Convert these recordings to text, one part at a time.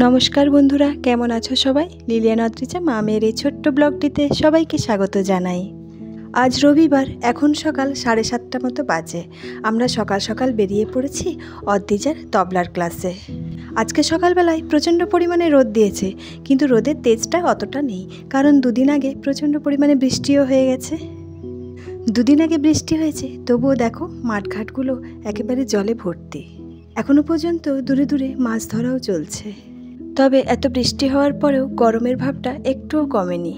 নমস্কার বন্ধুরা, কেমন আছো সবাই? লিলিয়ান অদ্রিজা মা মেয়ের এই ছোট্ট ব্লগটিতে সবাইকে স্বাগত জানাই। আজ রবিবার, এখন সকাল 7:30 মতো বাজে। আমরা সকাল সকাল বেরিয়ে পড়েছি অদ্রিজার তবলার ক্লাসে। আজকে সকালবেলায় প্রচণ্ড পরিমাণে রোদ দিয়েছে, কিন্তু রোদের তেজটা অতটা নেই, কারণ দুদিন আগে প্রচণ্ড পরিমাণে বৃষ্টিও হয়ে গেছে। দুদিন আগে বৃষ্টি হয়েছে, তবুও দেখো মাঠঘাটগুলো একেবারে জলে ভর্তি। এখনও পর্যন্ত দূরে দূরে মাছ ধরাও চলছে। তবে এত বৃষ্টি হওয়ার পরেও গরমের ভাবটা একটুও কমেনি।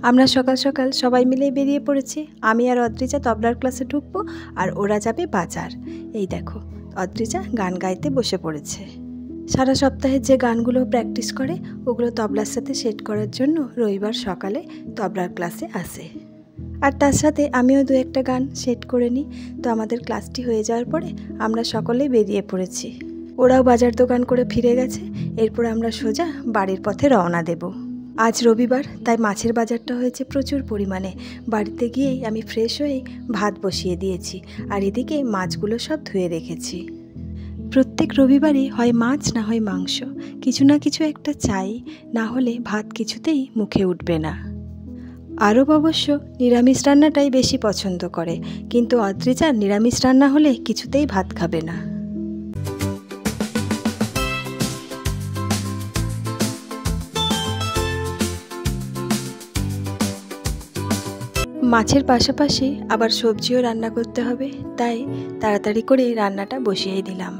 আমরা সকাল সকাল সবাই মিলে বেরিয়ে পড়েছি। আমি আর অদ্রিজা তবলার ক্লাসে ঢুকবো, আর ওরা যাবে বাজার। এই দেখো, অদ্রিজা গান গাইতে বসে পড়েছে। সারা সপ্তাহে যে গানগুলো প্র্যাকটিস করে, ওগুলো তবলার সাথে সেট করার জন্য রবিবার সকালে তবলার ক্লাসে আসে। আর তার সাথে আমিও দু একটা গান সেট করে নিই। তো আমাদের ক্লাসটি হয়ে যাওয়ার পরে আমরা সকলেই বেরিয়ে পড়েছি। ওরাও বাজার দোকান করে ফিরে গেছে। এরপর আমরা সোজা বাড়ির পথে রওনা দেব। আজ রবিবার, তাই মাছের বাজারটা হয়েছে প্রচুর পরিমাণে। বাড়িতে গিয়েই আমি ফ্রেশ হয়ে ভাত বসিয়ে দিয়েছি, আর এদিকে মাছগুলো সব ধুয়ে রেখেছি। প্রত্যেক রবিবারই হয় মাছ না হয় মাংস, কিছু না কিছু একটা চাই, না হলে ভাত কিছুতেই মুখে উঠবে না। আরব অবশ্য নিরামিষ রান্নাটাই বেশি পছন্দ করে, কিন্তু অদ্রিজার নিরামিষ রান্না হলে কিছুতেই ভাত খাবে না। মাছের পাশাপাশি আবার সবজিও রান্না করতে হবে, তাই তাড়াতাড়ি করে রান্নাটা বসিয়ে দিলাম।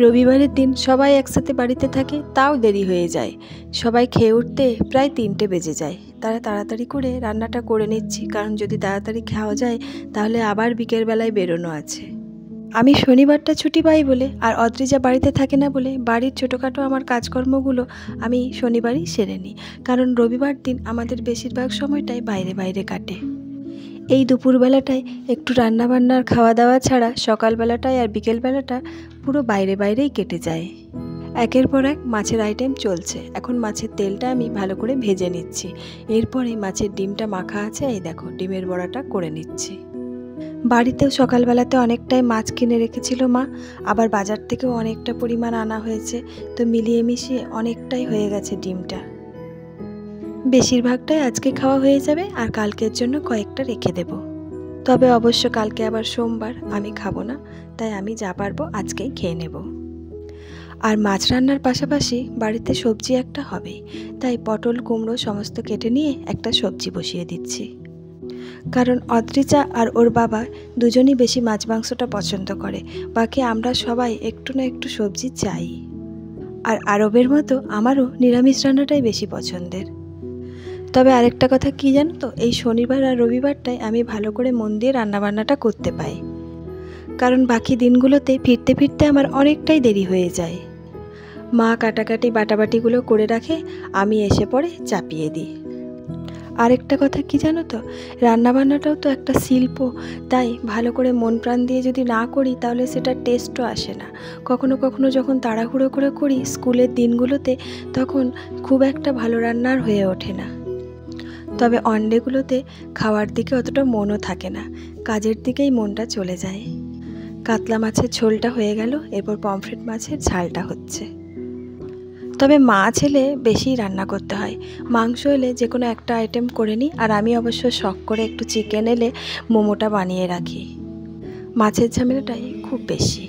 রবিবারের দিন সবাই একসাথে বাড়িতে থাকে, তাও দেরি হয়ে যায়। সবাই খেয়ে উঠতে প্রায় 3টে বেজে যায়। তারা তাড়াতাড়ি করে রান্নাটা করে নিচ্ছি, কারণ যদি তাড়াতাড়ি খাওয়া যায় তাহলে আবার বিকেলবেলায় বেরোনো আছে। আমি শনিবারটা ছুটি পাই বলে, আর অদ্রিজা বাড়িতে থাকে না বলে, বাড়ির ছোটোখাটো আমার কাজকর্মগুলো আমি শনিবারই সেরে নিই, কারণ রবিবার দিন আমাদের বেশিরভাগ সময়টাই বাইরে বাইরে কাটে। এই দুপুরবেলাটায় একটু রান্নাবান্নার খাওয়া দাওয়া ছাড়া সকালবেলাটায় আর বিকেলবেলাটা পুরো বাইরে বাইরেই কেটে যায়। একের পর এক মাছের আইটেম চলছে। এখন মাছের তেলটা আমি ভালো করে ভেজে নিচ্ছি। এরপরে মাছের ডিমটা মাখা আছে, এই দেখো ডিমের বড়াটা করে নিচ্ছি। বাড়িতেও সকালবেলাতে অনেকটাই মাছ কিনে রেখেছিল মা, আবার বাজার থেকেও অনেকটা পরিমাণ আনা হয়েছে। তো মিলিয়ে মিশিয়ে অনেকটাই হয়ে গেছে ডিমটা। বেশিরভাগটাই আজকে খাওয়া হয়ে যাবে, আর কালকের জন্য কয়েকটা রেখে দেব। তবে অবশ্য কালকে আবার সোমবার, আমি খাবো না, তাই আমি যা পারবো আজকেই খেয়ে নেব। আর মাছ রান্নার পাশাপাশি বাড়িতে সবজি একটা হবেই, তাই পটল কুমড়ো সমস্ত কেটে নিয়ে একটা সবজি বসিয়ে দিচ্ছি। কারণ অদ্রিজা আর ওর বাবা দুজনই বেশি মাছ মাংসটা পছন্দ করে, বাকি আমরা সবাই একটু না একটু সবজি চাই। আর আরবের মতো আমারও নিরামিষ রান্নাটাই বেশি পছন্দের। তবে আরেকটা কথা কি জানো তো, এই শনিবার আর রবিবারটায় আমি ভালো করে মন দিয়ে রান্নাবান্নাটা করতে পাই, কারণ বাকি দিনগুলোতে ফিরতে ফিরতে আমার অনেকটাই দেরি হয়ে যায়। মা কাটাকাটি বাটাবাটিগুলো করে রাখে, আমি এসে পরে চাপিয়ে দিই। আরেকটা কথা কি জানো তো, রান্নাবান্নাটাও তো একটা শিল্প, তাই ভালো করে মন প্রাণ দিয়ে যদি না করি তাহলে সেটা টেস্টও আসে না। কখনো কখনো যখন তাড়াহুড়ো করে করি স্কুলের দিনগুলোতে, তখন খুব একটা ভালো রান্নার হয়ে ওঠে না। তবে অনডেগুলোতে খাওয়ার দিকে অতটা মনও থাকে না, কাজের দিকেই মনটা চলে যায়। কাতলা মাছের ঝোলটা হয়ে গেল, এরপর পমফ্রেট মাছের ঝালটা হচ্ছে। তবে মাছ এলে বেশি রান্না করতে হয়, মাংস এলে যে কোনো একটা আইটেম করে নিই। আর আমি অবশ্য শখ করে একটু চিকেন এলে মোমোটা বানিয়ে রাখি। মাছের ঝামেলাটাই খুব বেশি।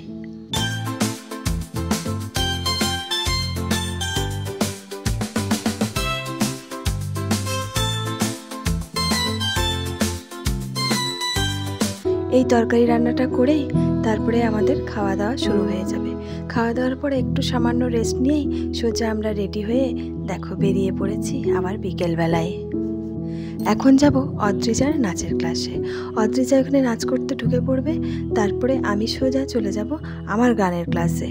এই তরকারি রান্নাটা করেই তারপরে আমাদের খাওয়া দাওয়া শুরু হয়ে যাবে। খাওয়া দাওয়ার পরে একটু সামান্য রেস্ট নিয়েই সোজা আমরা রেডি হয়ে দেখো বেরিয়ে পড়েছি আবার বিকেলবেলায়। এখন যাব অদ্রিজার নাচের ক্লাসে। অদ্রিজা ওখানে নাচ করতে ঢুকে পড়বে, তারপরে আমি সোজা চলে যাব আমার গানের ক্লাসে।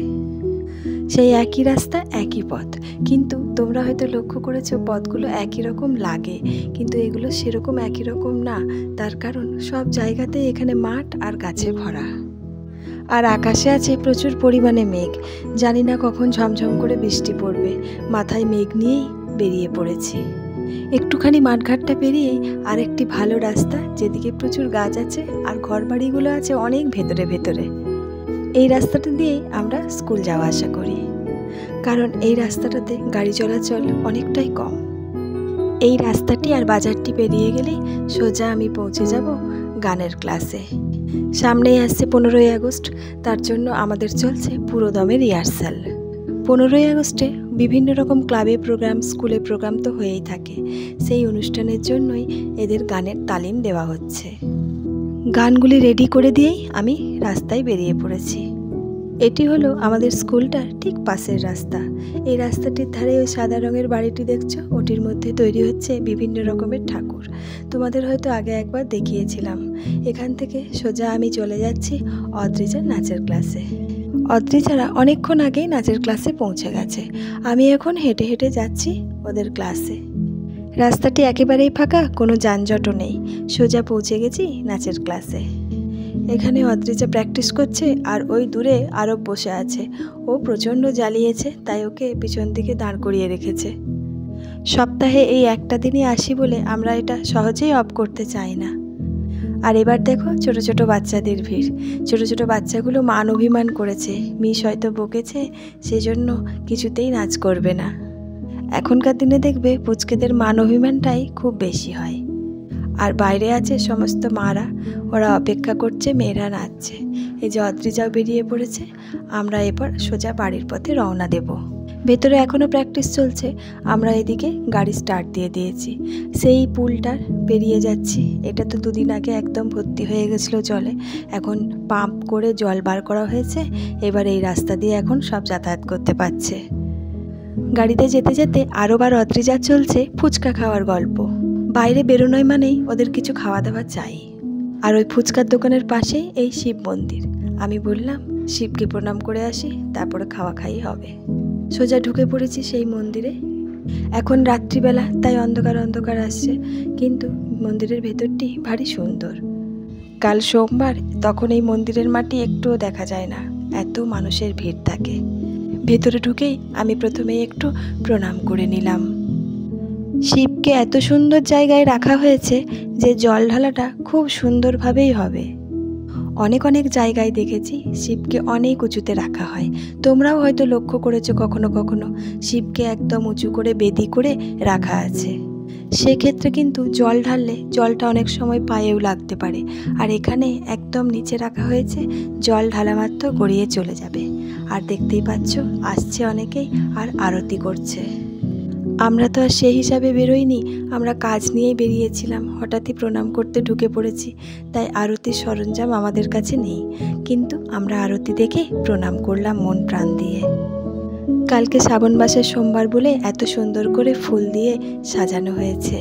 সেই একই রাস্তা একই পথ, কিন্তু তোমরা হয়তো লক্ষ্য করেছো পথগুলো একই রকম লাগে, কিন্তু এগুলো সেরকম একই রকম না। তার কারণ সব জায়গাতেই এখানে মাঠ আর গাছে ভরা, আর আকাশে আছে প্রচুর পরিমাণে মেঘ। জানি না কখন ঝমঝম করে বৃষ্টি পড়বে, মাথায় মেঘ নিয়েই বেরিয়ে পড়েছি। একটুখানি মাঠঘাটটা পেরিয়েই আরেকটি ভালো রাস্তা, যেদিকে প্রচুর গাছ আছে আর ঘরবাড়িগুলো আছে অনেক ভেতরে ভেতরে। এই রাস্তাটা দিয়েই আমরা স্কুল যাওয়া আসা করি। কারণ এই রাস্তাটাতে গাড়ি চলাচল অনেকটাই কম। এই রাস্তাটি আর বাজারটি পেরিয়ে গেলেই সোজা আমি পৌঁছে যাব গানের ক্লাসে। সামনেই আসছে 15ই আগস্ট, তার জন্য আমাদের চলছে পুরো দমে রিহার্সাল। 15ই আগস্টে বিভিন্ন রকম ক্লাবে প্রোগ্রাম, স্কুলে প্রোগ্রাম তো হয়েই থাকে। সেই অনুষ্ঠানের জন্যই এদের গানের তালিম দেওয়া হচ্ছে। গানগুলি রেডি করে দিয়েই আমি রাস্তায় বেরিয়ে পড়েছি। এটি হলো আমাদের স্কুলটার ঠিক পাশের রাস্তা। এই রাস্তাটির ধারে ওই সাদা রঙের বাড়িটি দেখছো, ওটির মধ্যে তৈরি হচ্ছে বিভিন্ন রকমের ঠাকুর। তোমাদের হয়তো আগে একবার দেখিয়েছিলাম। এখান থেকে সোজা আমি চলে যাচ্ছি অদ্রিজার নাচের ক্লাসে। অদ্রিজারা অনেকক্ষণ আগেই নাচের ক্লাসে পৌঁছে গেছে। আমি এখন হেঁটে হেঁটে যাচ্ছি ওদের ক্লাসে। রাস্তাটি একেবারেই ফাঁকা, কোনো যানজটও নেই। সোজা পৌঁছে গেছি নাচের ক্লাসে। এখানে অদ্রিজা প্র্যাকটিস করছে, আর ওই দূরে আরব বসে আছে। ও প্রচণ্ড জ্বালিয়েছে, তাই ওকে পিছন দিকে দাঁড় করিয়ে রেখেছে। সপ্তাহে এই একটা দিনই আসি বলে আমরা এটা সহজেই অফ করতে চাই না। আর এবার দেখো ছোট ছোট বাচ্চাদের ভিড়। ছোট ছোট বাচ্চাগুলো মান অভিমান করেছে, মিস হয়তো বকেছে, সেজন্য কিছুতেই নাচ করবে না। এখনকার দিনে দেখবে পুচকেদের মান অভিমানটাই খুব বেশি হয়। আর বাইরে আছে সমস্ত মারা, ওরা অপেক্ষা করছে মেয়েরা নাচছে। এই যে অদ্রিজাও বেরিয়ে পড়েছে। আমরা এবার সোজা বাড়ির পথে রওনা দেব। ভেতরে এখনও প্র্যাকটিস চলছে। আমরা এদিকে গাড়ি স্টার্ট দিয়ে দিয়েছি। সেই পুলটার পেরিয়ে যাচ্ছি। এটা তো দুদিন আগে একদম ভর্তি হয়ে গেছিলো জলে, এখন পাম্প করে জল বার করা হয়েছে। এবার এই রাস্তা দিয়ে এখন সব যাতায়াত করতে পারছে। গাড়িতে যেতে যেতে আরও বার অদ্রিজা চলছে ফুচকা খাওয়ার গল্প। বাইরে বেরোনোই মানেই ওদের কিছু খাওয়া দাওয়া চাই। আর ওই ফুচকার দোকানের পাশে এই শিব মন্দির। আমি বললাম শিবকে প্রণাম করে আসি, তারপরে খাওয়া খাই হবে। সোজা ঢুকে পড়েছি সেই মন্দিরে। এখন রাত্রিবেলা, তাই অন্ধকার অন্ধকার আসছে, কিন্তু মন্দিরের ভেতরটি ভারী সুন্দর। কাল সোমবার, তখন এই মন্দিরের মাটি একটুও দেখা যায় না, এত মানুষের ভিড় থাকে। ভেতরে ঢুকেই আমি প্রথমেই একটু প্রণাম করে নিলাম। শিবকে এত সুন্দর জায়গায় রাখা হয়েছে যে জল ঢালাটা খুব সুন্দরভাবেই হবে। অনেক অনেক জায়গায় দেখেছি শিবকে অনেক উঁচুতে রাখা হয়। তোমরাও হয়তো লক্ষ্য করেছো কখনো কখনো শিবকে একদম উঁচু করে বেদি করে রাখা আছে। সেক্ষেত্রে কিন্তু জল ঢাললে জলটা অনেক সময় পায়েও লাগতে পারে। আর এখানে একদম নিচে রাখা হয়েছে, জল ঢালা মাত্র গড়িয়ে চলে যাবে। আর দেখতেই পাচ্ছ আসছে অনেকেই আর আরতি করছে। আমরা তো আর সেই হিসাবে বেরোইনি, আমরা কাজ নিয়েই বেরিয়েছিলাম। হঠাৎই প্রণাম করতে ঢুকে পড়েছি, তাই আরতির সরঞ্জাম আমাদের কাছে নেই। কিন্তু আমরা আরতি দেখে প্রণাম করলাম মন প্রাণ দিয়ে। কালকে শ্রাবণ মাসের সোমবার বলে এত সুন্দর করে ফুল দিয়ে সাজানো হয়েছে।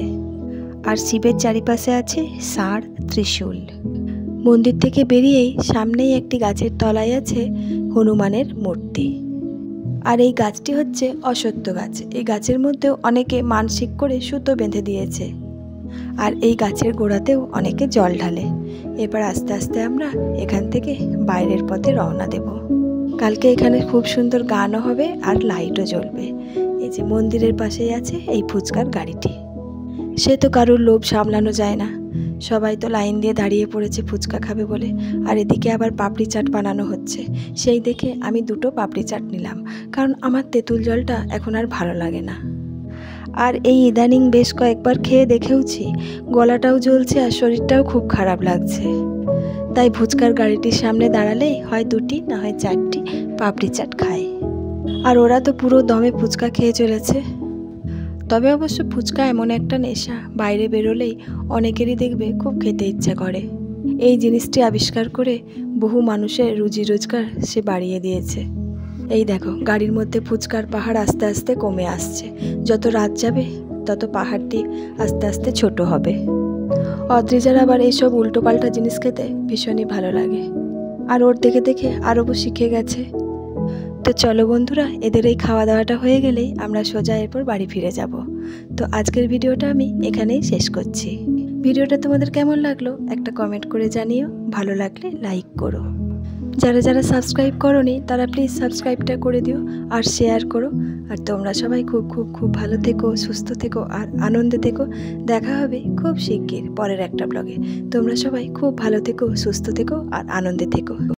আর শিবের চারিপাশে আছে ষাঁড়, ত্রিশূল। মন্দির থেকে বেরিয়েই সামনেই একটি গাছের তলায় আছে হনুমানের মূর্তি। আর এই গাছটি হচ্ছে অশ্বত্থ গাছ। এই গাছের মধ্যেও অনেকে মানসিক করে সুতো বেঁধে দিয়েছে। আর এই গাছের গোড়াতেও অনেকে জল ঢালে। এবার আস্তে আস্তে আমরা এখান থেকে বাইরের পথে রওনা দেব। কালকে এখানে খুব সুন্দর গানও হবে আর লাইটও জ্বলবে। এই যে মন্দিরের পাশেই আছে এই ফুচকার গাড়িটি। সে তো কারুর লোভ সামলানো যায় না, সবাই তো লাইন দিয়ে দাঁড়িয়ে পড়েছে ফুচকা খাবে বলে। আর এদিকে আবার পাপড়ি চাট বানানো হচ্ছে। সেই দেখে আমি 2টো পাপড়ি চাট নিলাম, কারণ আমার তেঁতুল জলটা এখন আর ভালো লাগে না। আর এই ইদানিং বেশ কয়েকবার খেয়ে দেখেওছি, গলাটাও জ্বলছে আর শরীরটাও খুব খারাপ লাগছে। তাই ফুচকার গাড়িটির সামনে দাঁড়ালেই হয় 2টি না হয় 4টি পাপড়ি চাট খাই। আর ওরা তো পুরো দমে ফুচকা খেয়ে চলেছে। তবে অবশ্য ফুচকা এমন একটা নেশা, বাইরে বেরোলেই অনেকেরই দেখবে খুব খেতে ইচ্ছা করে। এই জিনিসটি আবিষ্কার করে বহু মানুষের রুজি রোজগার সে বাড়িয়ে দিয়েছে। এই দেখো গাড়ির মধ্যে ফুচকার পাহাড় আস্তে আস্তে কমে আসছে। যত রাত যাবে তত পাহাড়টি আস্তে আস্তে ছোট হবে। অদ্রিজার আবার এইসব উল্টোপাল্টা জিনিস খেতে ভীষণই ভালো লাগে। আর ওর দেখে দেখে আরবও শিখে গেছে। তো চলো বন্ধুরা, এদের এই খাওয়া দাওয়াটা হয়ে গেলেই আমরা সোজা এরপর বাড়ি ফিরে যাব। তো আজকের ভিডিওটা আমি এখানেই শেষ করছি। ভিডিওটা তোমাদের কেমন লাগলো একটা কমেন্ট করে জানিও। ভালো লাগলে লাইক করো। যারা যারা সাবস্ক্রাইব করোনি তারা প্লিজ সাবস্ক্রাইবটা করে দিও আর শেয়ার করো। আর তোমরা সবাই খুব খুব খুব ভালো থেকো, সুস্থ থেকো আর আনন্দে থেকো। দেখা হবে খুব শিগগির পরের একটা ব্লগে। তোমরা সবাই খুব ভালো থেকো, সুস্থ থেকো আর আনন্দে থেকো।